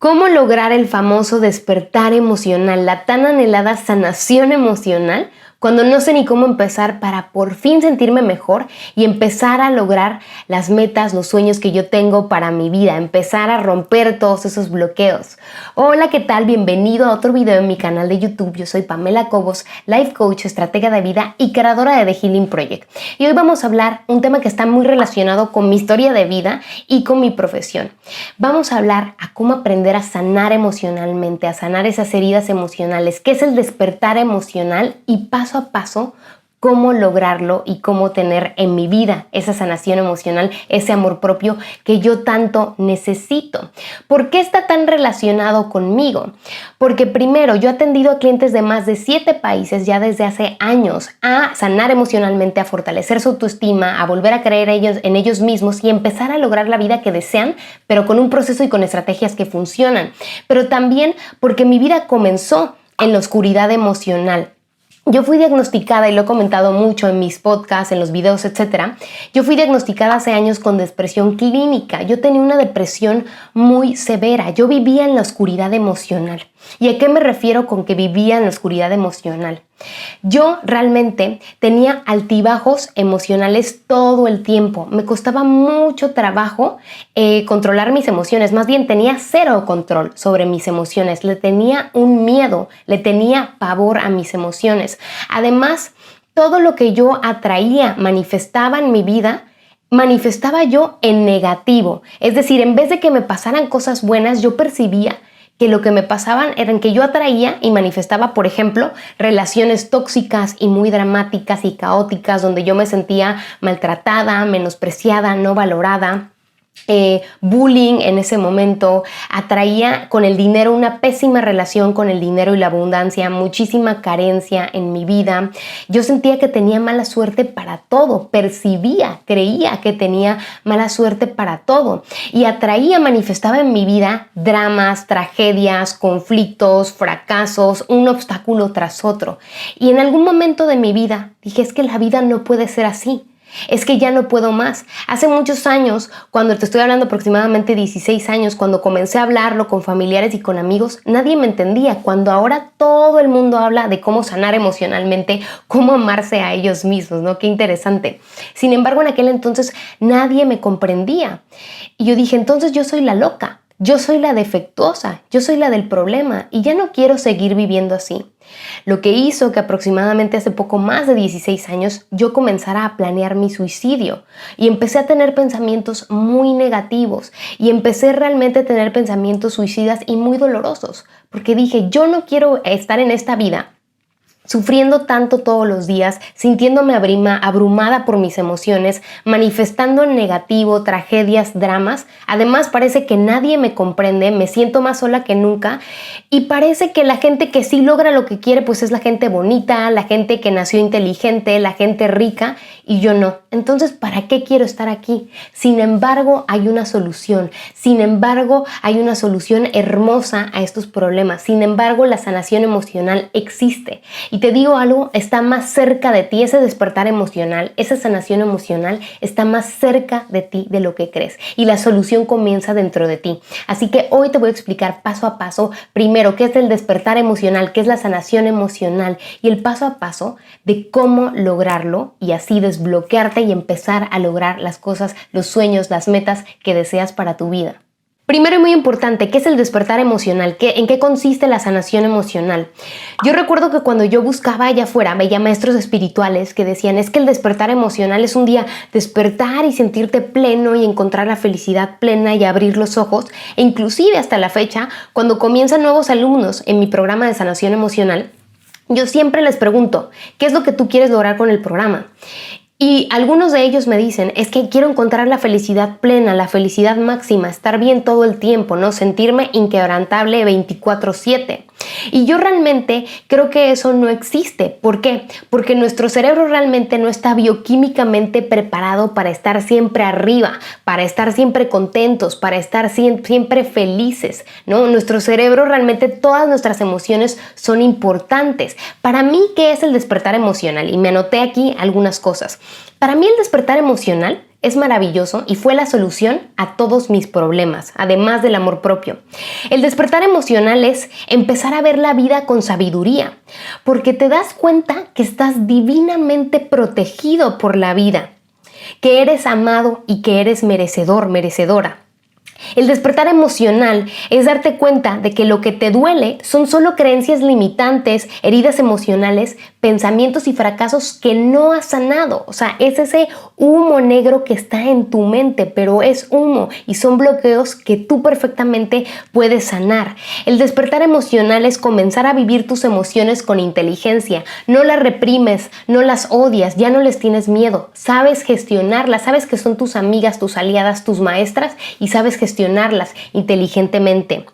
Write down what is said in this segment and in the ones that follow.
¿Cómo lograr el famoso despertar emocional, la tan anhelada sanación emocional, cuando no sé ni cómo empezar para por fin sentirme mejor y empezar a lograr las metas, los sueños que yo tengo para mi vida, empezar a romper todos esos bloqueos? Hola, ¿qué tal? Bienvenido a otro video en mi canal de YouTube. Yo soy Pamela Cobos, Life Coach, estratega de vida y creadora de The Healing Project. Y hoy vamos a hablar un tema que está muy relacionado con mi historia de vida y con mi profesión. Vamos a hablar a cómo aprender a sanar emocionalmente, a sanar esas heridas emocionales, qué es el despertar emocional y paso a paso cómo lograrlo y cómo tener en mi vida esa sanación emocional, ese amor propio que yo tanto necesito. ¿Por qué está tan relacionado conmigo? Porque primero, yo he atendido a clientes de más de 7 países ya desde hace años a sanar emocionalmente, a fortalecer su autoestima, a volver a creer en ellos mismos y empezar a lograr la vida que desean, pero con un proceso y con estrategias que funcionan. Pero también porque mi vida comenzó en la oscuridad emocional. Yo fui diagnosticada, y lo he comentado mucho en mis podcasts, en los videos, etc. Yo fui diagnosticada hace años con depresión clínica. Yo tenía una depresión muy severa. Yo vivía en la oscuridad emocional. ¿Y a qué me refiero con que vivía en la oscuridad emocional? Yo realmente tenía altibajos emocionales todo el tiempo. Me costaba mucho trabajo controlar mis emociones. Más bien tenía cero control sobre mis emociones. Le tenía un miedo, le tenía pavor a mis emociones. Además, todo lo que yo atraía, manifestaba en mi vida, manifestaba yo en negativo. Es decir, en vez de que me pasaran cosas buenas, yo percibía que lo que me pasaban eran que yo atraía y manifestaba, por ejemplo, relaciones tóxicas y muy dramáticas y caóticas, donde yo me sentía maltratada, menospreciada, no valorada. Bullying en ese momento, atraía con el dinero una pésima relación con el dinero y la abundancia, muchísima carencia en mi vida. Yo sentía que tenía mala suerte para todo, creía que tenía mala suerte para todo y manifestaba en mi vida dramas, tragedias, conflictos, fracasos, un obstáculo tras otro. Y en algún momento de mi vida dije, es que la vida no puede ser así. Es que ya no puedo más. Hace muchos años, cuando te estoy hablando aproximadamente 16 años, cuando comencé a hablarlo con familiares y con amigos, nadie me entendía. Cuando ahora todo el mundo habla de cómo sanar emocionalmente, cómo amarse a ellos mismos, ¿no? Qué interesante. Sin embargo, en aquel entonces nadie me comprendía. Y yo dije, entonces yo soy la loca. Yo soy la defectuosa, yo soy la del problema y ya no quiero seguir viviendo así. Lo que hizo que aproximadamente hace poco más de 16 años yo comenzara a planear mi suicidio y empecé a tener pensamientos muy negativos y empecé realmente a tener pensamientos suicidas y muy dolorosos porque dije, yo no quiero estar en esta vida sufriendo tanto todos los días, sintiéndome abrumada por mis emociones, manifestando en negativo, tragedias, dramas. Además, parece que nadie me comprende, me siento más sola que nunca y parece que la gente que sí logra lo que quiere, pues es la gente bonita, la gente que nació inteligente, la gente rica y yo no. Entonces, ¿para qué quiero estar aquí? Sin embargo, hay una solución. Sin embargo, hay una solución hermosa a estos problemas. Sin embargo, la sanación emocional existe. Y te digo algo, está más cerca de ti, ese despertar emocional, esa sanación emocional está más cerca de ti de lo que crees y la solución comienza dentro de ti. Así que hoy te voy a explicar paso a paso, primero, qué es el despertar emocional, qué es la sanación emocional y el paso a paso de cómo lograrlo y así desbloquearte y empezar a lograr las cosas, los sueños, las metas que deseas para tu vida. Primero y muy importante, ¿qué es el despertar emocional? ¿En qué consiste la sanación emocional? Yo recuerdo que cuando yo buscaba allá afuera, veía maestros espirituales que decían, es que el despertar emocional es un día despertar y sentirte pleno y encontrar la felicidad plena y abrir los ojos. E inclusive hasta la fecha, cuando comienzan nuevos alumnos en mi programa de sanación emocional, yo siempre les pregunto, ¿qué es lo que tú quieres lograr con el programa? Y algunos de ellos me dicen, es que quiero encontrar la felicidad plena, la felicidad máxima, estar bien todo el tiempo, ¿no? Sentirme inquebrantable 24/7. Y yo realmente creo que eso no existe. ¿Por qué? Porque nuestro cerebro realmente no está bioquímicamente preparado para estar siempre arriba, para estar siempre contentos, para estar siempre felices, ¿no? Nuestro cerebro realmente, todas nuestras emociones son importantes. Para mí, ¿qué es el despertar emocional? Y me anoté aquí algunas cosas. Para mí el despertar emocional es maravilloso y fue la solución a todos mis problemas, además del amor propio. El despertar emocional es empezar a ver la vida con sabiduría, porque te das cuenta que estás divinamente protegido por la vida, que eres amado y que eres merecedor, merecedora. El despertar emocional es darte cuenta de que lo que te duele son solo creencias limitantes, heridas emocionales, pensamientos y fracasos que no has sanado. O sea, es ese humo negro que está en tu mente, pero es humo y son bloqueos que tú perfectamente puedes sanar. El despertar emocional es comenzar a vivir tus emociones con inteligencia. No las reprimes, no las odias, ya no les tienes miedo. Sabes gestionarlas, sabes que son tus amigas, tus aliadas, tus maestras y sabes gestionarlas inteligentemente.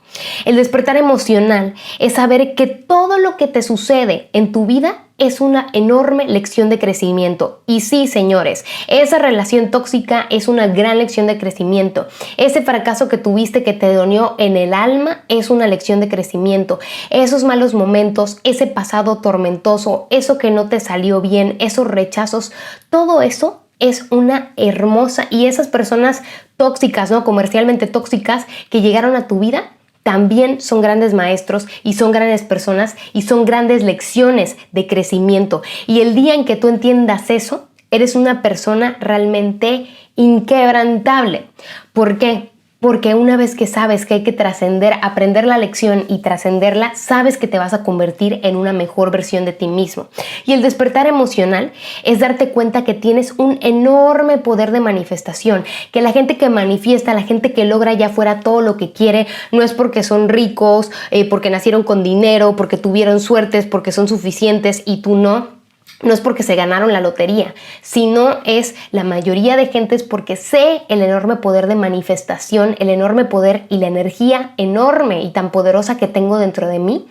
El despertar emocional es saber que todo lo que te sucede en tu vida es una enorme lección de crecimiento. Y sí, señores, esa relación tóxica es una gran lección de crecimiento. Ese fracaso que tuviste que te dolió en el alma es una lección de crecimiento. Esos malos momentos, ese pasado tormentoso, eso que no te salió bien, esos rechazos, todo eso es una hermosa, y esas personas tóxicas, ¿no? Comercialmente tóxicas que llegaron a tu vida, también son grandes maestros y son grandes personas y son grandes lecciones de crecimiento. Y el día en que tú entiendas eso, eres una persona realmente inquebrantable. ¿Por qué? Porque una vez que sabes que hay que trascender, aprender la lección y trascenderla, sabes que te vas a convertir en una mejor versión de ti mismo. Y el despertar emocional es darte cuenta que tienes un enorme poder de manifestación, que la gente que manifiesta, la gente que logra allá afuera todo lo que quiere, no es porque son ricos, porque nacieron con dinero, porque tuvieron suertes, porque son suficientes y tú no. No es porque se ganaron la lotería, sino es la mayoría de gente es porque sé el enorme poder de manifestación, el enorme poder y la energía enorme y tan poderosa que tengo dentro de mí.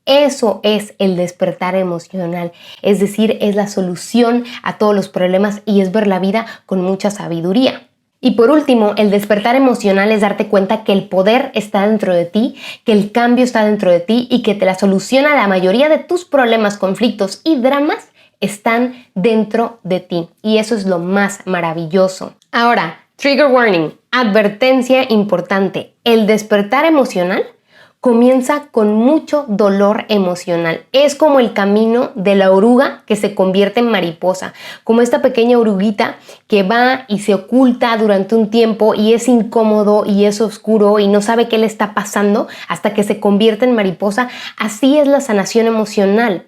Eso es el despertar emocional, es decir, es la solución a todos los problemas y es ver la vida con mucha sabiduría. Y por último, el despertar emocional es darte cuenta que el poder está dentro de ti, que el cambio está dentro de ti y que te la solución a la mayoría de tus problemas, conflictos y dramas están dentro de ti. Y eso es lo más maravilloso. Ahora, trigger warning, advertencia importante. El despertar emocional comienza con mucho dolor emocional. Es como el camino de la oruga que se convierte en mariposa, como esta pequeña oruguita que va y se oculta durante un tiempo y es incómodo y es oscuro y no sabe qué le está pasando hasta que se convierte en mariposa. Así es la sanación emocional.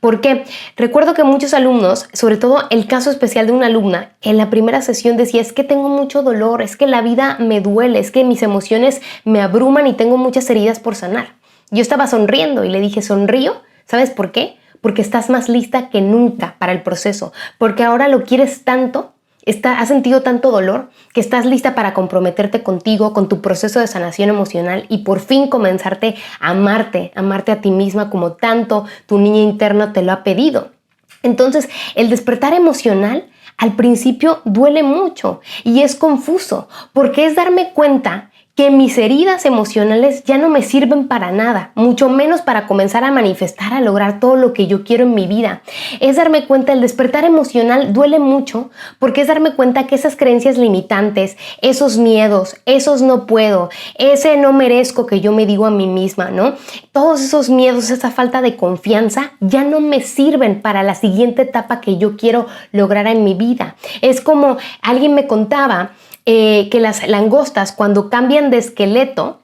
Porque recuerdo que muchos alumnos, sobre todo el caso especial de una alumna, en la primera sesión decía, es que tengo mucho dolor, es que la vida me duele, es que mis emociones me abruman y tengo muchas heridas por sanar. Yo estaba sonriendo y le dije, sonrío, ¿sabes por qué? Porque estás más lista que nunca para el proceso, porque ahora lo quieres tanto, has sentido tanto dolor que estás lista para comprometerte contigo, con tu proceso de sanación emocional y por fin comenzarte a amarte a ti misma como tanto tu niña interna te lo ha pedido. Entonces, el despertar emocional al principio duele mucho y es confuso porque es darme cuenta que mis heridas emocionales ya no me sirven para nada, mucho menos para comenzar a manifestar, a lograr todo lo que yo quiero en mi vida. Es darme cuenta, el despertar emocional duele mucho porque es darme cuenta que esas creencias limitantes, esos miedos, esos no puedo, ese no merezco que yo me digo a mí misma, ¿no? Todos esos miedos, esa falta de confianza ya no me sirven para la siguiente etapa que yo quiero lograr en mi vida. Es como alguien me contaba que las langostas cuando cambian de esqueleto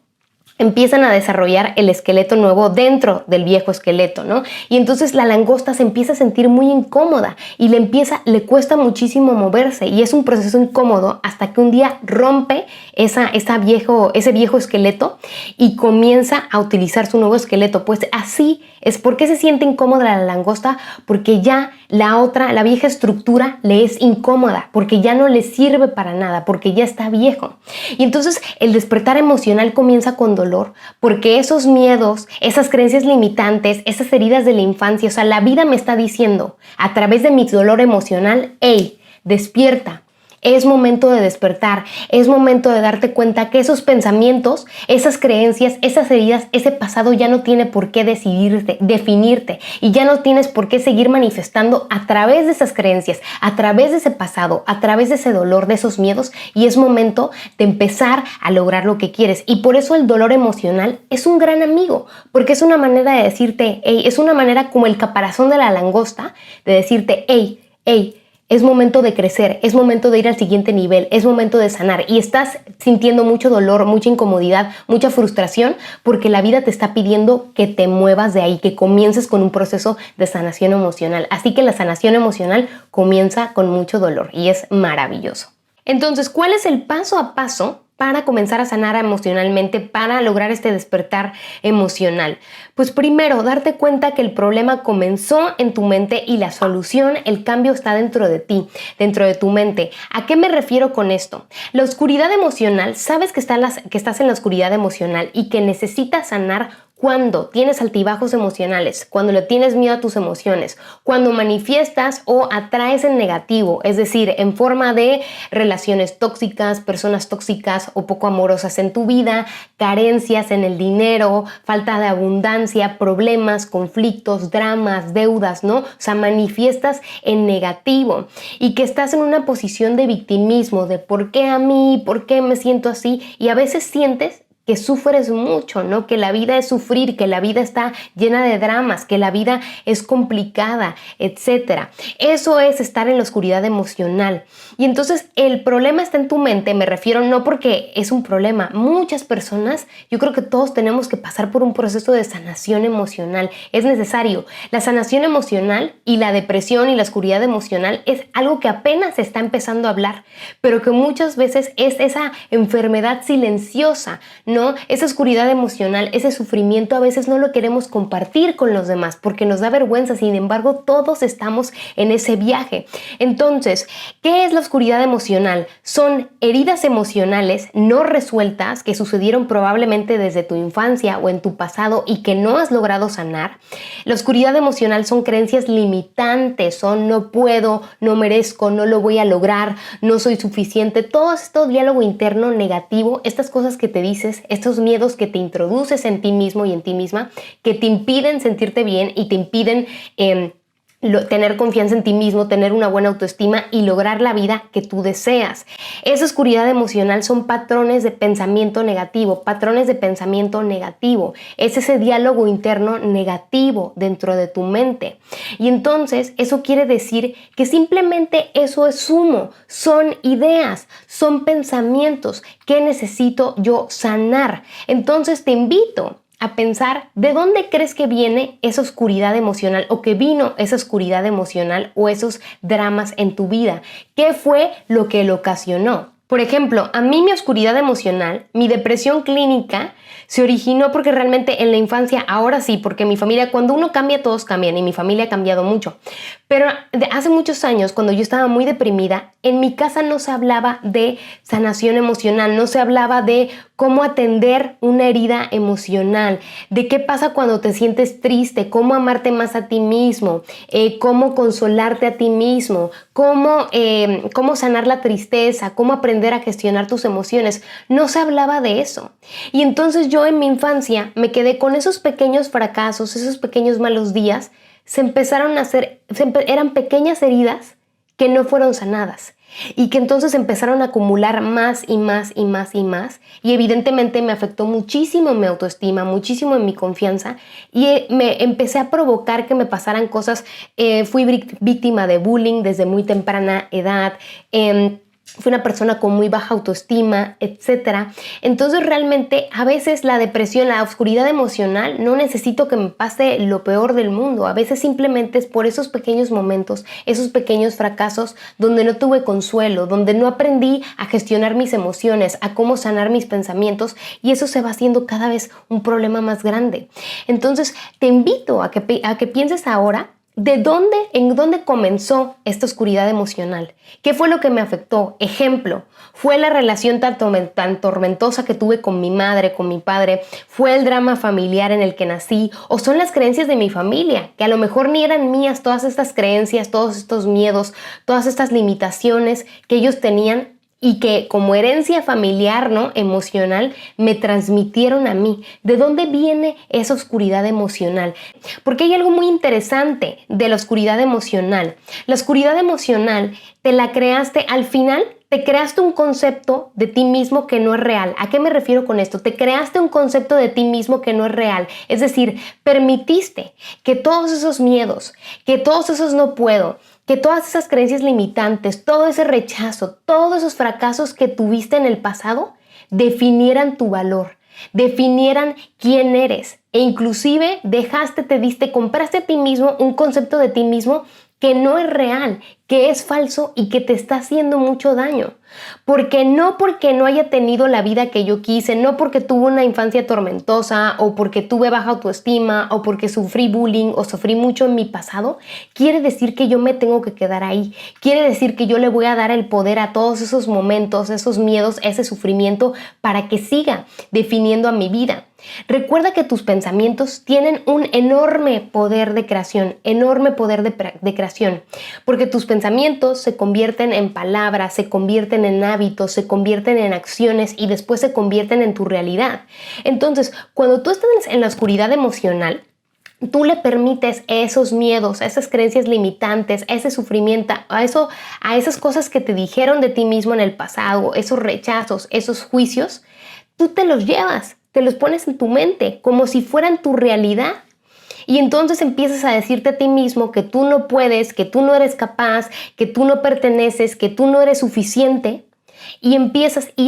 empiezan a desarrollar el esqueleto nuevo dentro del viejo esqueleto, ¿no? Y entonces la langosta se empieza a sentir muy incómoda y le cuesta muchísimo moverse y es un proceso incómodo hasta que un día rompe ese viejo esqueleto y comienza a utilizar su nuevo esqueleto. Pues así es. ¿Por qué se siente incómoda la langosta? Porque ya la vieja estructura le es incómoda, porque ya no le sirve para nada, porque ya está viejo. Y entonces el despertar emocional comienza con dolor, porque esos miedos, esas creencias limitantes, esas heridas de la infancia, o sea, la vida me está diciendo a través de mi dolor emocional, hey, despierta. Es momento de despertar, es momento de darte cuenta que esos pensamientos, esas creencias, esas heridas, ese pasado ya no tiene por qué definirte y ya no tienes por qué seguir manifestando a través de esas creencias, a través de ese pasado, a través de ese dolor, de esos miedos, y es momento de empezar a lograr lo que quieres. Y por eso el dolor emocional es un gran amigo, porque es una manera de decirte, hey, es una manera como el caparazón de la langosta, de decirte, hey, hey, es momento de crecer, es momento de ir al siguiente nivel, es momento de sanar y estás sintiendo mucho dolor, mucha incomodidad, mucha frustración porque la vida te está pidiendo que te muevas de ahí, que comiences con un proceso de sanación emocional. Así que la sanación emocional comienza con mucho dolor y es maravilloso. Entonces, ¿cuál es el paso a paso para comenzar a sanar emocionalmente, para lograr este despertar emocional? Pues primero, darte cuenta que el problema comenzó en tu mente y la solución, el cambio está dentro de ti, dentro de tu mente. ¿A qué me refiero con esto? La oscuridad emocional, sabes que estás en la oscuridad emocional y que necesitas sanar cuando tienes altibajos emocionales, cuando le tienes miedo a tus emociones, cuando manifiestas o atraes en negativo, es decir, en forma de relaciones tóxicas, personas tóxicas o poco amorosas en tu vida, carencias en el dinero, falta de abundancia, problemas, conflictos, dramas, deudas, ¿no? O sea, manifiestas en negativo y que estás en una posición de victimismo, de ¿por qué a mí? ¿Por qué me siento así? Y a veces sientes que sufres mucho, ¿no? Que la vida es sufrir, que la vida está llena de dramas, que la vida es complicada, etc. Eso es estar en la oscuridad emocional. Y entonces el problema está en tu mente, me refiero no porque es un problema. Muchas personas, yo creo que todos tenemos que pasar por un proceso de sanación emocional. Es necesario. La sanación emocional y la depresión y la oscuridad emocional es algo que apenas se está empezando a hablar, pero que muchas veces es esa enfermedad silenciosa, ¿no? Esa oscuridad emocional, ese sufrimiento a veces no lo queremos compartir con los demás porque nos da vergüenza, sin embargo todos estamos en ese viaje. Entonces, ¿qué es la oscuridad emocional? Son heridas emocionales no resueltas que sucedieron probablemente desde tu infancia o en tu pasado y que no has logrado sanar. La oscuridad emocional son creencias limitantes, son no puedo, no merezco, no lo voy a lograr, no soy suficiente, todo esto diálogo interno negativo, estas cosas que te dices, estos miedos que te introduces en ti mismo y en ti misma, que te impiden sentirte bien y te impiden tener confianza en ti mismo, tener una buena autoestima y lograr la vida que tú deseas. Esa oscuridad emocional son patrones de pensamiento negativo, Es ese diálogo interno negativo dentro de tu mente. Y entonces eso quiere decir que simplemente eso es humo, son ideas, son pensamientos que necesito yo sanar. Entonces te invito a pensar de dónde crees que viene esa oscuridad emocional o que vino esa oscuridad emocional o esos dramas en tu vida. ¿Qué fue lo que lo ocasionó? Por ejemplo, a mí mi oscuridad emocional, mi depresión clínica, se originó porque realmente en la infancia, ahora sí, porque mi familia, cuando uno cambia, todos cambian y mi familia ha cambiado mucho. Pero hace muchos años, cuando yo estaba muy deprimida, en mi casa no se hablaba de sanación emocional, no se hablaba de cómo atender una herida emocional, de qué pasa cuando te sientes triste, cómo amarte más a ti mismo, cómo consolarte a ti mismo, cómo sanar la tristeza, cómo aprender a gestionar tus emociones. No se hablaba de eso. Y entonces yo en mi infancia me quedé con esos pequeños fracasos, esos pequeños malos días, eran pequeñas heridas que no fueron sanadas y que entonces empezaron a acumular más y más y más y más y evidentemente me afectó muchísimo mi autoestima, muchísimo en mi confianza y me empecé a provocar que me pasaran cosas. Fui víctima de bullying desde muy temprana edad. Fui una persona con muy baja autoestima, etc. Entonces realmente a veces la depresión, la oscuridad emocional, no necesito que me pase lo peor del mundo. A veces simplemente es por esos pequeños momentos, esos pequeños fracasos donde no tuve consuelo, donde no aprendí a gestionar mis emociones, a cómo sanar mis pensamientos y eso se va haciendo cada vez un problema más grande. Entonces te invito a que pienses ahora ¿En dónde comenzó esta oscuridad emocional? ¿Qué fue lo que me afectó? Ejemplo, ¿fue la relación tan tormentosa que tuve con mi madre, con mi padre? ¿Fue el drama familiar en el que nací? ¿O son las creencias de mi familia? Que a lo mejor ni eran mías todas estas creencias, todos estos miedos, todas estas limitaciones que ellos tenían y que como herencia familiar, ¿no? Emocional, me transmitieron a mí. ¿De dónde viene esa oscuridad emocional? Porque hay algo muy interesante de la oscuridad emocional. La oscuridad emocional te la creaste al final. Te creaste un concepto de ti mismo que no es real. ¿A qué me refiero con esto? Te creaste un concepto de ti mismo que no es real. Es decir, permitiste que todos esos miedos, que todos esos no puedo, que todas esas creencias limitantes, todo ese rechazo, todos esos fracasos que tuviste en el pasado definieran tu valor, definieran quién eres e inclusive compraste a ti mismo un concepto de ti mismo que no es real, que es falso y que te está haciendo mucho daño. Porque no haya tenido la vida que yo quise, no porque tuve una infancia tormentosa o porque tuve baja autoestima o porque sufrí bullying o sufrí mucho en mi pasado, quiere decir que yo me tengo que quedar ahí. Quiere decir que yo le voy a dar el poder a todos esos momentos, esos miedos, ese sufrimiento para que siga definiendo a mi vida. Recuerda que tus pensamientos tienen un enorme poder de creación, porque tus pensamientos se convierten en palabras, se convierten en hábitos, se convierten en acciones y después se convierten en tu realidad. Entonces, cuando tú estás en la oscuridad emocional, tú le permites esos miedos, a esas creencias limitantes, a ese sufrimiento, a esas cosas que te dijeron de ti mismo en el pasado, esos rechazos, esos juicios, tú te los llevas, te los pones en tu mente como si fueran tu realidad. Y entonces empiezas a decirte a ti mismo que tú no puedes, que tú no eres capaz, que tú no perteneces, que tú no eres suficiente. Y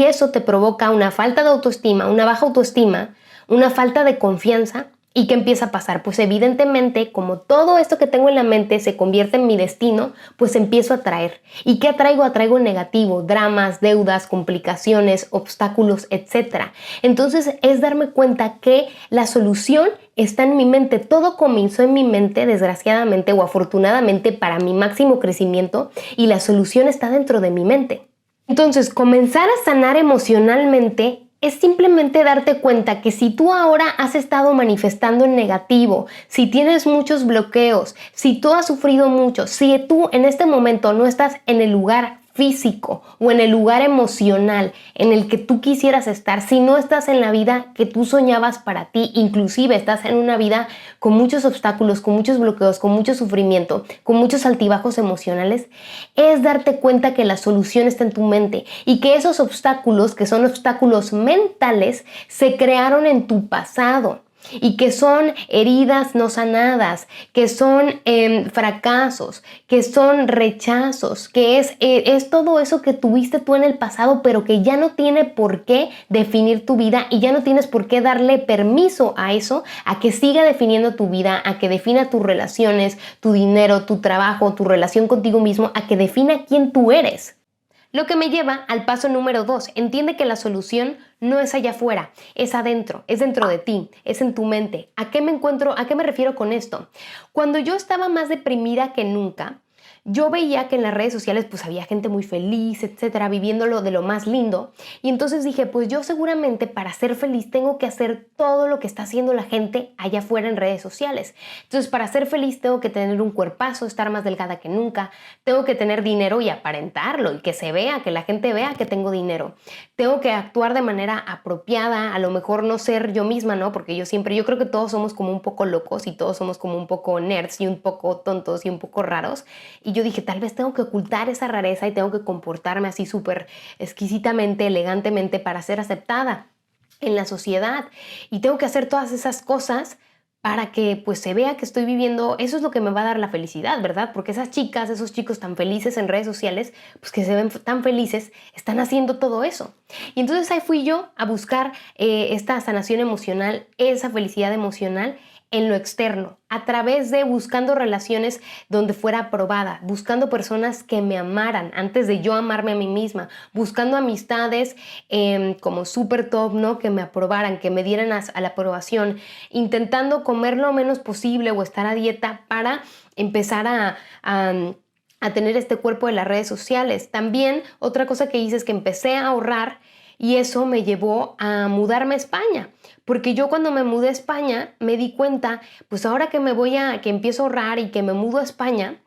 eso te provoca una falta de autoestima, una baja autoestima, una falta de confianza. ¿Y qué empieza a pasar? Pues evidentemente, como todo esto que tengo en la mente se convierte en mi destino, pues empiezo a atraer. ¿Y qué atraigo? Atraigo negativo, dramas, deudas, complicaciones, obstáculos, etc. Entonces es darme cuenta que la solución está en mi mente. Todo comenzó en mi mente, desgraciadamente o afortunadamente para mi máximo crecimiento, y la solución está dentro de mi mente. Entonces, comenzar a sanar emocionalmente es simplemente darte cuenta que si tú ahora has estado manifestando en negativo, si tienes muchos bloqueos, si tú has sufrido mucho, si tú en este momento no estás en el lugar físico o en el lugar emocional en el que tú quisieras estar, si no estás en la vida que tú soñabas para ti, inclusive estás en una vida con muchos obstáculos, con muchos bloqueos, con mucho sufrimiento, con muchos altibajos emocionales, es darte cuenta que la solución está en tu mente y que esos obstáculos, que son obstáculos mentales, se crearon en tu pasado. Y que son heridas no sanadas, que son fracasos, que son rechazos, que es todo eso que tuviste tú en el pasado, pero que ya no tiene por qué definir tu vida y ya no tienes por qué darle permiso a eso, a que siga definiendo tu vida, a que defina tus relaciones, tu dinero, tu trabajo, tu relación contigo mismo, a que defina quién tú eres. Lo que me lleva al paso número 2. Entiende que la solución no es allá afuera, es adentro, es dentro de ti, es en tu mente. ¿A qué me refiero con esto? Cuando yo estaba más deprimida que nunca, yo veía que en las redes sociales pues había gente muy feliz, etcétera, viviéndolo de lo más lindo. Y entonces dije, pues yo seguramente para ser feliz tengo que hacer todo lo que está haciendo la gente allá afuera en redes sociales. Entonces para ser feliz tengo que tener un cuerpazo, estar más delgada que nunca, tengo que tener dinero y aparentarlo y que se vea, que la gente vea que tengo dinero. Tengo que actuar de manera apropiada, a lo mejor no ser yo misma, ¿no? Porque yo creo que todos somos como un poco locos y todos somos como un poco nerds y un poco tontos y un poco raros. Y yo dije, tal vez tengo que ocultar esa rareza y tengo que comportarme así súper exquisitamente, elegantemente para ser aceptada en la sociedad. Y tengo que hacer todas esas cosas para que pues se vea que estoy viviendo, eso es lo que me va a dar la felicidad, ¿verdad? Porque esas chicas, esos chicos tan felices en redes sociales, pues que se ven tan felices, están haciendo todo eso. Y entonces ahí fui yo a buscar esta sanación emocional, esa felicidad emocional en lo externo, a través de buscando relaciones donde fuera aprobada, buscando personas que me amaran antes de yo amarme a mí misma, buscando amistades como súper top, ¿no? Que me aprobaran, que me dieran a la aprobación, intentando comer lo menos posible o estar a dieta para empezar a tener este cuerpo de las redes sociales. También otra cosa que hice es que empecé a ahorrar y eso me llevó a mudarme a España. Porque yo cuando me mudé a España me di cuenta, pues ahora que que empiezo a ahorrar y que me mudo a España,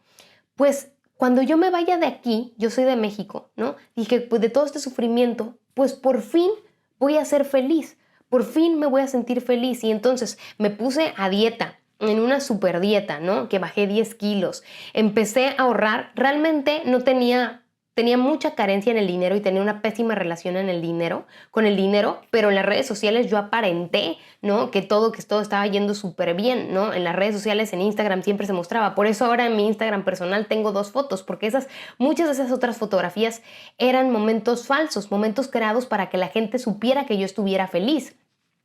pues cuando yo me vaya de aquí, yo soy de México, ¿no? Dije, pues de todo este sufrimiento, pues por fin voy a ser feliz, por fin me voy a sentir feliz. Y entonces me puse a dieta, en una super dieta, ¿no? Que bajé 10 kilos, empecé a ahorrar, realmente no tenía mucha carencia en el dinero y tenía una pésima relación con el dinero, pero en las redes sociales yo aparenté, ¿no? Que todo estaba yendo súper bien, ¿no? En las redes sociales, en Instagram siempre se mostraba. Por eso ahora en mi Instagram personal tengo 2 fotos, porque muchas de esas otras fotografías eran momentos falsos, momentos creados para que la gente supiera que yo estuviera feliz.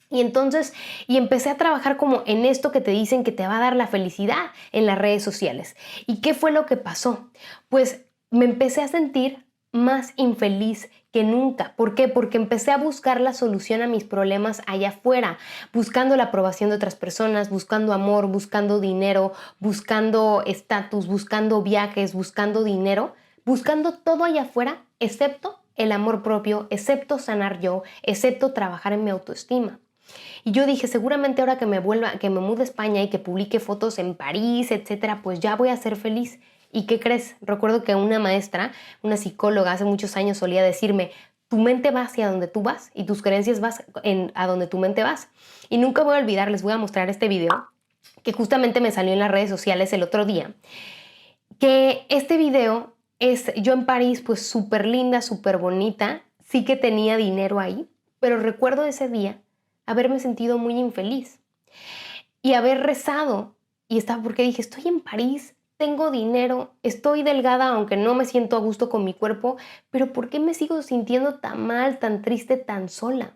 Y entonces, empecé a trabajar como en esto que te dicen que te va a dar la felicidad en las redes sociales. ¿Y qué fue lo que pasó? Pues me empecé a sentir más infeliz que nunca. ¿Por qué? Porque empecé a buscar la solución a mis problemas allá afuera, buscando la aprobación de otras personas, buscando amor, buscando dinero, buscando estatus, buscando viajes, buscando dinero, buscando todo allá afuera, excepto el amor propio, excepto sanar yo, excepto trabajar en mi autoestima. Y yo dije, seguramente ahora que me mude a España y que publique fotos en París, etcétera, pues ya voy a ser feliz. ¿Y qué crees? Recuerdo que una maestra, una psicóloga hace muchos años solía decirme, tu mente va hacia donde tú vas y tus creencias a donde tu mente vas. Y nunca voy a olvidar, les voy a mostrar este video que justamente me salió en las redes sociales el otro día. Que este video es yo en París, pues súper linda, súper bonita, sí que tenía dinero ahí, pero recuerdo ese día haberme sentido muy infeliz y haber rezado y estaba porque dije, estoy en París, tengo dinero, estoy delgada aunque no me siento a gusto con mi cuerpo, pero ¿por qué me sigo sintiendo tan mal, tan triste, tan sola?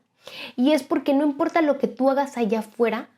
Y es porque no importa lo que tú hagas allá afuera,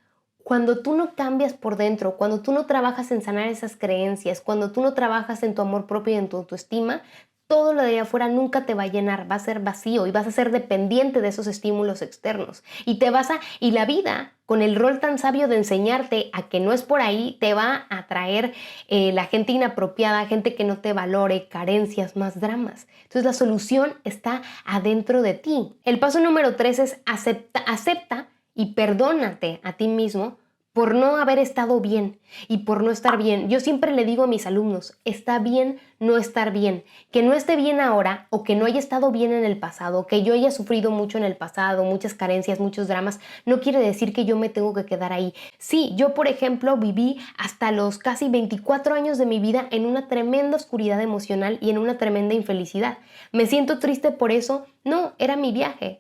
cuando tú no cambias por dentro, cuando tú no trabajas en sanar esas creencias, cuando tú no trabajas en tu amor propio y en tu autoestima, todo lo de allá afuera nunca te va a llenar, va a ser vacío y vas a ser dependiente de esos estímulos externos. Y la vida, con el rol tan sabio de enseñarte a que no es por ahí, te va a traer la gente inapropiada, gente que no te valore, carencias, más dramas. Entonces la solución está adentro de ti. El paso número 3 es acepta y perdónate a ti mismo por no haber estado bien y por no estar bien. Yo siempre le digo a mis alumnos, está bien no estar bien. Que no esté bien ahora o que no haya estado bien en el pasado, que yo haya sufrido mucho en el pasado, muchas carencias, muchos dramas, no quiere decir que yo me tengo que quedar ahí. Sí, yo por ejemplo viví hasta los casi 24 años de mi vida en una tremenda oscuridad emocional y en una tremenda infelicidad. ¿Me siento triste por eso? No, era mi viaje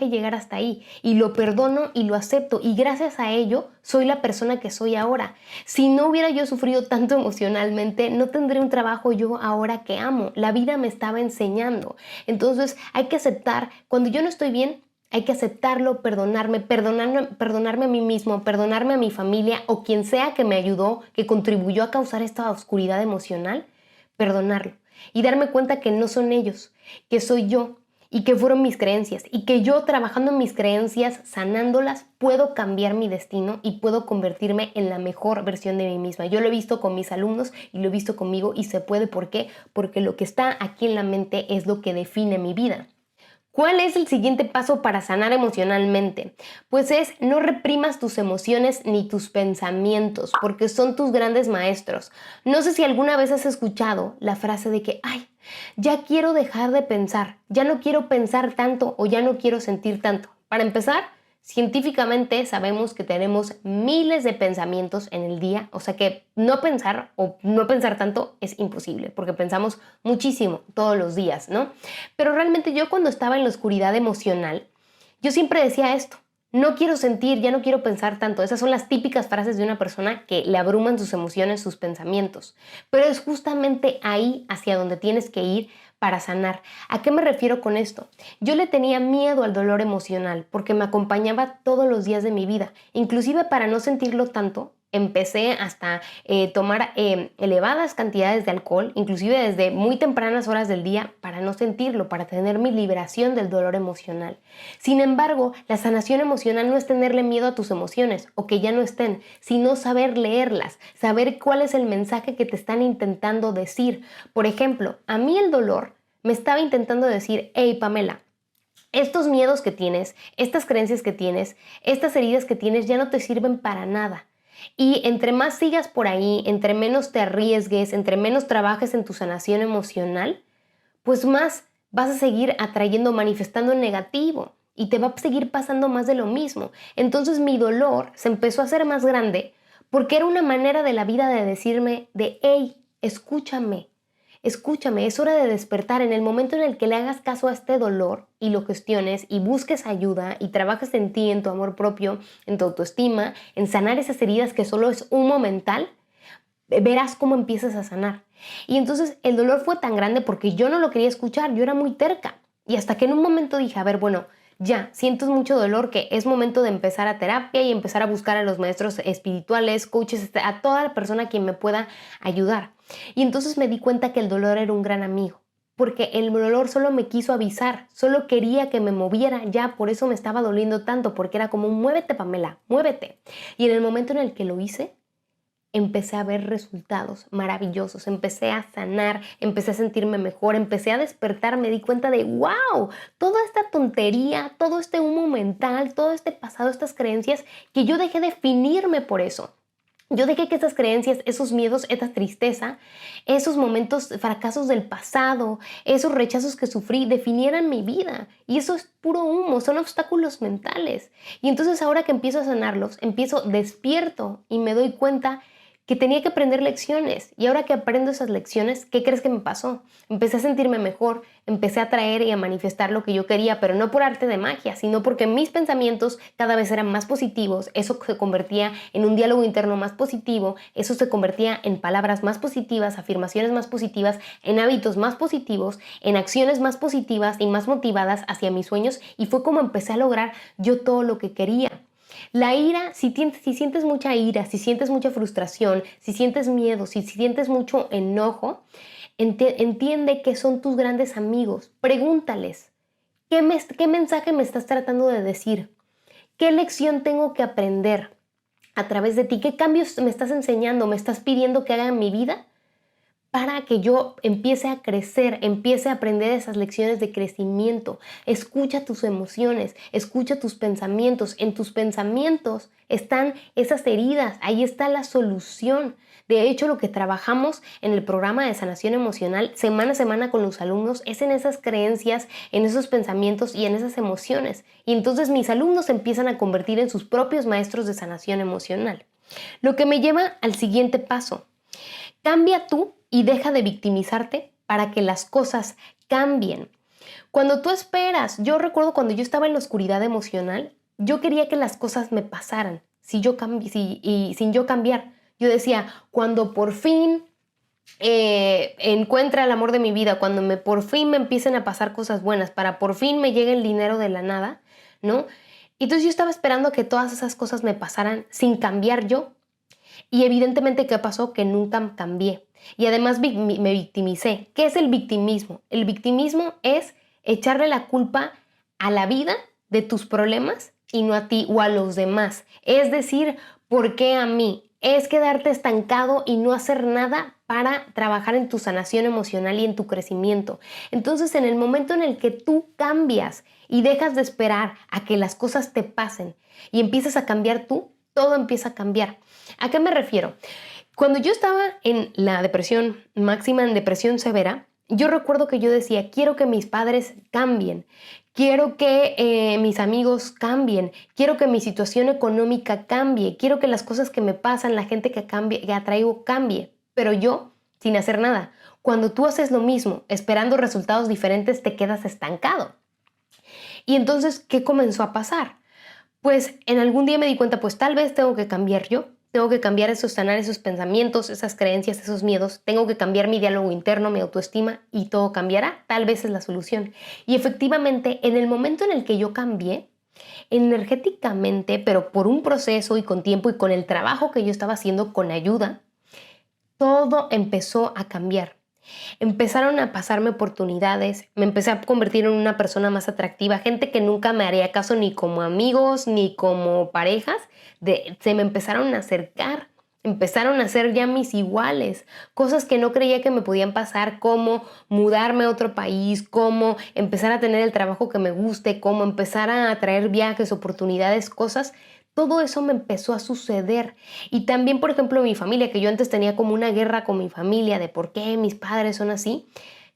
llegar hasta ahí y lo perdono y lo acepto y gracias a ello soy la persona que soy ahora. Si no hubiera yo sufrido tanto emocionalmente, no tendría un trabajo yo ahora que amo. La vida me estaba enseñando. Entonces hay que aceptar, cuando yo no estoy bien, hay que aceptarlo, perdonarme a mí mismo, perdonarme a mi familia o quien sea que me ayudó, que contribuyó a causar esta oscuridad emocional, perdonarlo y darme cuenta que no son ellos, que soy yo y que fueron mis creencias y que yo trabajando en mis creencias, sanándolas, puedo cambiar mi destino y puedo convertirme en la mejor versión de mí misma. Yo lo he visto con mis alumnos y lo he visto conmigo y se puede. ¿Por qué? Porque lo que está aquí en la mente es lo que define mi vida. ¿Cuál es el siguiente paso para sanar emocionalmente? Pues es no reprimas tus emociones ni tus pensamientos, porque son tus grandes maestros. No sé si alguna vez has escuchado la frase de que, ay, ya quiero dejar de pensar, ya no quiero pensar tanto o ya no quiero sentir tanto. Para empezar, científicamente sabemos que tenemos miles de pensamientos en el día, o sea que no pensar o no pensar tanto es imposible, porque pensamos muchísimo todos los días, ¿no? Pero realmente yo cuando estaba en la oscuridad emocional, yo siempre decía esto, no quiero sentir, ya no quiero pensar tanto. Esas son las típicas frases de una persona que le abruman sus emociones, sus pensamientos. Pero es justamente ahí hacia donde tienes que ir para sanar. ¿A qué me refiero con esto? Yo le tenía miedo al dolor emocional porque me acompañaba todos los días de mi vida. Inclusive para no sentirlo tanto, empecé hasta tomar elevadas cantidades de alcohol, inclusive desde muy tempranas horas del día, para no sentirlo, para tener mi liberación del dolor emocional. Sin embargo, la sanación emocional no es tenerle miedo a tus emociones o que ya no estén, sino saber leerlas, saber cuál es el mensaje que te están intentando decir. Por ejemplo, a mí el dolor me estaba intentando decir: hey Pamela, estos miedos que tienes, estas creencias que tienes, estas heridas que tienes ya no te sirven para nada. Y entre más sigas por ahí, entre menos te arriesgues, entre menos trabajes en tu sanación emocional, pues más vas a seguir atrayendo, manifestando negativo y te va a seguir pasando más de lo mismo. Entonces mi dolor se empezó a hacer más grande porque era una manera de la vida de decirme hey, escúchame. Escúchame, es hora de despertar. En el momento en el que le hagas caso a este dolor y lo gestiones y busques ayuda y trabajes en ti, en tu amor propio, en tu autoestima, en sanar esas heridas que solo es un momental, verás cómo empiezas a sanar. Y entonces el dolor fue tan grande porque yo no lo quería escuchar, yo era muy terca. Y hasta que en un momento dije, a ver, bueno, ya, siento mucho dolor, que es momento de empezar a terapia y empezar a buscar a los maestros espirituales, coaches, a toda la persona a quien me pueda ayudar. Y entonces me di cuenta que el dolor era un gran amigo, porque el dolor solo me quiso avisar, solo quería que me moviera ya, por eso me estaba doliendo tanto, porque era como: muévete Pamela, muévete. Y en el momento en el que lo hice, empecé a ver resultados maravillosos, empecé a sanar, empecé a sentirme mejor, empecé a despertar, me di cuenta de wow, toda esta tontería, todo este humo mental, todo este pasado, estas creencias, que yo dejé definirme por eso. Yo dejé que esas creencias, esos miedos, esa tristeza, esos momentos, fracasos del pasado, esos rechazos que sufrí, definieran mi vida. Y eso es puro humo, son obstáculos mentales. Y entonces ahora que empiezo a sanarlos, despierto y me doy cuenta que tenía que aprender lecciones. Y ahora que aprendo esas lecciones, ¿qué crees que me pasó? Empecé a sentirme mejor, empecé a traer y a manifestar lo que yo quería, pero no por arte de magia, sino porque mis pensamientos cada vez eran más positivos, eso se convertía en un diálogo interno más positivo, eso se convertía en palabras más positivas, afirmaciones más positivas, en hábitos más positivos, en acciones más positivas y más motivadas hacia mis sueños, y fue como empecé a lograr yo todo lo que quería. La ira, si sientes mucha ira, si sientes mucha frustración, si sientes miedo, si sientes mucho enojo, entiende que son tus grandes amigos. Pregúntales, ¿qué mensaje me estás tratando de decir? ¿Qué lección tengo que aprender a través de ti? ¿Qué cambios me estás enseñando, me estás pidiendo que haga en mi vida? Para que yo empiece a crecer, empiece a aprender esas lecciones de crecimiento. Escucha tus emociones, escucha tus pensamientos. En tus pensamientos están esas heridas, ahí está la solución. De hecho, lo que trabajamos en el programa de sanación emocional semana a semana con los alumnos es en esas creencias, en esos pensamientos y en esas emociones. Y entonces mis alumnos se empiezan a convertir en sus propios maestros de sanación emocional. Lo que me lleva al siguiente paso. Cambia tú y deja de victimizarte para que las cosas cambien. Cuando tú esperas, yo recuerdo cuando yo estaba en la oscuridad emocional, yo quería que las cosas me pasaran sin yo cambiar. Yo decía, cuando por fin encuentre el amor de mi vida, cuando por fin me empiecen a pasar cosas buenas, para por fin me llegue el dinero de la nada, ¿no? Entonces yo estaba esperando que todas esas cosas me pasaran sin cambiar yo. Y evidentemente, ¿qué pasó? Que nunca cambié. Y además me victimicé. ¿Qué es el victimismo? El victimismo es echarle la culpa a la vida de tus problemas y no a ti o a los demás. Es decir, ¿por qué a mí? Es quedarte estancado y no hacer nada para trabajar en tu sanación emocional y en tu crecimiento. Entonces, en el momento en el que tú cambias y dejas de esperar a que las cosas te pasen y empiezas a cambiar tú, todo empieza a cambiar. ¿A qué me refiero? Cuando yo estaba en la depresión máxima, en depresión severa, yo recuerdo que yo decía, quiero que mis padres cambien, quiero que mis amigos cambien, quiero que mi situación económica cambie, quiero que las cosas que me pasan, la gente que atraigo cambie, pero yo sin hacer nada. Cuando tú haces lo mismo, esperando resultados diferentes, te quedas estancado. Y entonces, ¿qué comenzó a pasar? Pues en algún día me di cuenta, pues tal vez tengo que cambiar yo. tengo que cambiar esos, sanar esos pensamientos, esas creencias, esos miedos, tengo que cambiar mi diálogo interno, mi autoestima y todo cambiará, tal vez es la solución. Y efectivamente, en el momento en el que yo cambié, energéticamente, pero por un proceso y con tiempo y con el trabajo que yo estaba haciendo con ayuda, todo empezó a cambiar. Empezaron a pasarme oportunidades, me empecé a convertir en una persona más atractiva, gente que nunca me haría caso ni como amigos ni como parejas, se me empezaron a acercar, empezaron a ser ya mis iguales, cosas que no creía que me podían pasar, como mudarme a otro país, como empezar a tener el trabajo que me guste, como empezar a atraer viajes, oportunidades, cosas. Todo eso me empezó a suceder. Y también, por ejemplo, mi familia, que yo antes tenía como una guerra con mi familia de por qué mis padres son así.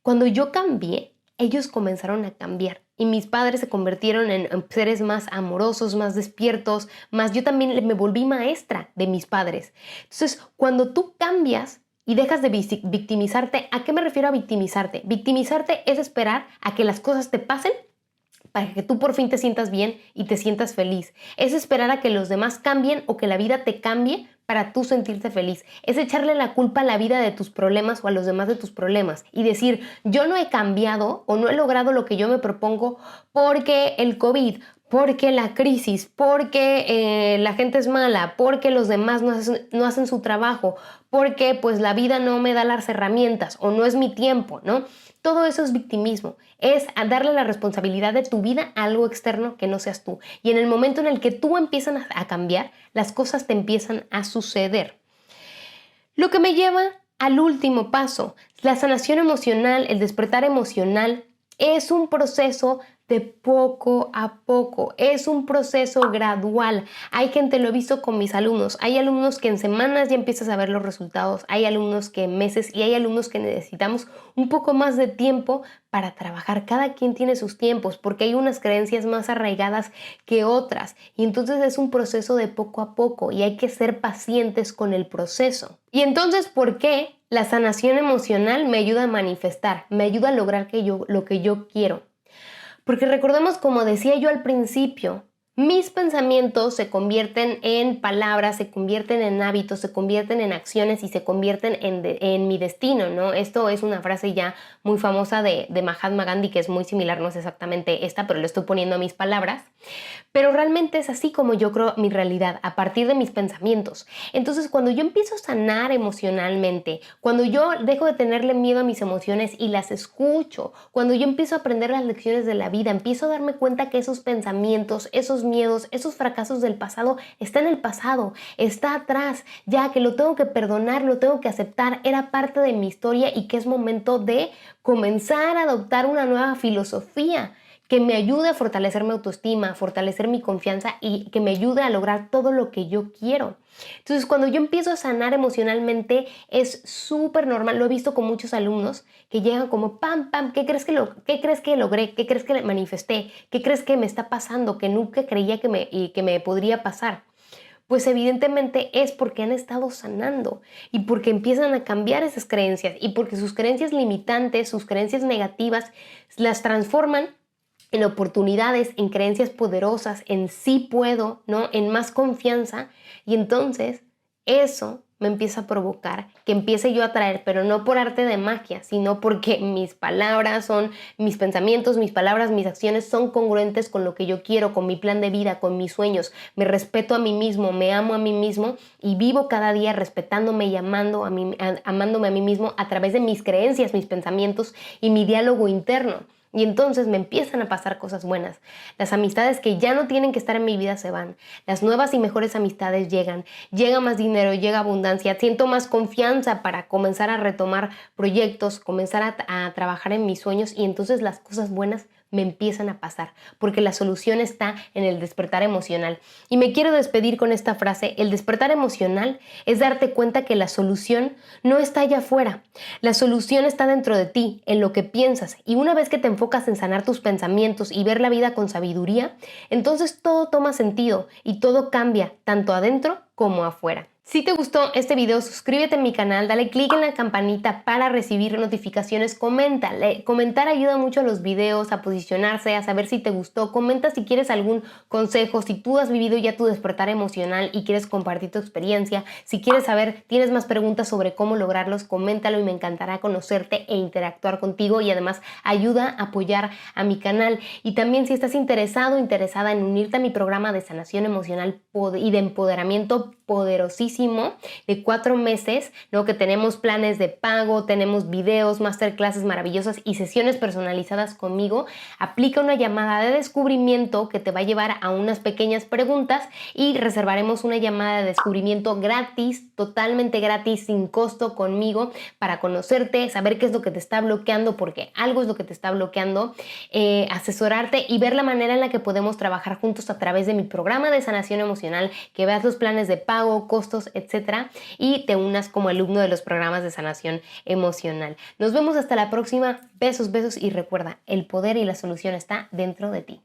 Cuando yo cambié, ellos comenzaron a cambiar. Y mis padres se convirtieron en seres más amorosos, más despiertos, más yo también me volví maestra de mis padres. Entonces, cuando tú cambias y dejas de victimizarte, ¿a qué me refiero a victimizarte? Victimizarte es esperar a que las cosas te pasen para que tú por fin te sientas bien y te sientas feliz. Es esperar a que los demás cambien o que la vida te cambie para tú sentirte feliz. Es echarle la culpa a la vida de tus problemas o a los demás de tus problemas y decir, yo no he cambiado o no he logrado lo que yo me propongo porque el COVID, porque la crisis, porque la gente es mala, porque los demás no hacen su trabajo, porque pues la vida no me da las herramientas o no es mi tiempo, ¿no? Todo eso es victimismo, es darle la responsabilidad de tu vida a algo externo que no seas tú. Y en el momento en el que tú empiezas a cambiar, las cosas te empiezan a suceder. Lo que me lleva al último paso, la sanación emocional, el despertar emocional, es un proceso de poco a poco, es un proceso gradual. Hay gente, lo he visto con mis alumnos, hay alumnos que en semanas ya empiezas a ver los resultados, hay alumnos que en meses y hay alumnos que necesitamos un poco más de tiempo para trabajar. Cada quien tiene sus tiempos porque hay unas creencias más arraigadas que otras y entonces es un proceso de poco a poco y hay que ser pacientes con el proceso. Y entonces, ¿por qué la sanación emocional me ayuda a manifestar? Me ayuda a lograr lo que yo quiero. Porque recordemos, como decía yo al principio, mis pensamientos se convierten en palabras, se convierten en hábitos, se convierten en acciones y se convierten en mi destino, ¿no? Esto es una frase ya muy famosa de Mahatma Gandhi, que es muy similar, no es exactamente esta, pero lo estoy poniendo a mis palabras. Pero realmente es así como yo creo mi realidad, a partir de mis pensamientos. Entonces, cuando yo empiezo a sanar emocionalmente, cuando yo dejo de tenerle miedo a mis emociones y las escucho, cuando yo empiezo a aprender las lecciones de la vida, empiezo a darme cuenta que esos pensamientos, esos miedos, esos fracasos del pasado están en el pasado, está atrás, ya que lo tengo que perdonar, lo tengo que aceptar, era parte de mi historia y que es momento de comenzar a adoptar una nueva filosofía que me ayude a fortalecer mi autoestima, a fortalecer mi confianza y que me ayude a lograr todo lo que yo quiero. Entonces, cuando yo empiezo a sanar emocionalmente, es súper normal. Lo he visto con muchos alumnos que llegan como pam, pam, ¿qué crees que logré? ¿Qué crees que manifesté? ¿Qué crees que me está pasando? Que nunca creía que me podría pasar. Pues evidentemente es porque han estado sanando y porque empiezan a cambiar esas creencias y porque sus creencias limitantes, sus creencias negativas, las transforman en oportunidades, en creencias poderosas, en sí puedo, ¿no? En más confianza. Y entonces eso me empieza a provocar que empiece yo a traer, pero no por arte de magia, sino porque mis palabras son, mis pensamientos, mis palabras, mis acciones son congruentes con lo que yo quiero, con mi plan de vida, con mis sueños. Me respeto a mí mismo, me amo a mí mismo y vivo cada día respetándome y amándome a mí mismo a través de mis creencias, mis pensamientos y mi diálogo interno. Y entonces me empiezan a pasar cosas buenas. Las amistades que ya no tienen que estar en mi vida se van. Las nuevas y mejores amistades llegan. Llega más dinero, llega abundancia. Siento más confianza para comenzar a retomar proyectos, comenzar a trabajar en mis sueños y entonces las cosas buenas me empiezan a pasar, porque la solución está en el despertar emocional. Y me quiero despedir con esta frase: el despertar emocional es darte cuenta que la solución no está allá afuera. La solución está dentro de ti, en lo que piensas. Y una vez que te enfocas en sanar tus pensamientos y ver la vida con sabiduría, entonces todo toma sentido y todo cambia, tanto adentro como afuera. Si te gustó este video, suscríbete a mi canal, dale click en la campanita para recibir notificaciones, comenta. Comentar ayuda mucho a los videos, a posicionarse, a saber si te gustó. Comenta si quieres algún consejo, si tú has vivido ya tu despertar emocional y quieres compartir tu experiencia. Si quieres saber, tienes más preguntas sobre cómo lograrlos, coméntalo y me encantará conocerte e interactuar contigo, y además ayuda a apoyar a mi canal. Y también si estás interesado o interesada en unirte a mi programa de sanación emocional y de empoderamiento poderosísimo de 4 meses, ¿no? Que tenemos planes de pago, tenemos videos, masterclasses maravillosas y sesiones personalizadas conmigo. Aplica una llamada de descubrimiento que te va a llevar a unas pequeñas preguntas y reservaremos una llamada de descubrimiento gratis, totalmente gratis, sin costo conmigo, para conocerte, saber qué es lo que te está bloqueando, porque algo es lo que te está bloqueando, asesorarte y ver la manera en la que podemos trabajar juntos a través de mi programa de sanación emocional, que veas los planes de pago, costos, etcétera, y te unas como alumno de los programas de sanación emocional. Nos vemos hasta la próxima. Besos, besos, y recuerda, el poder y la solución está dentro de ti.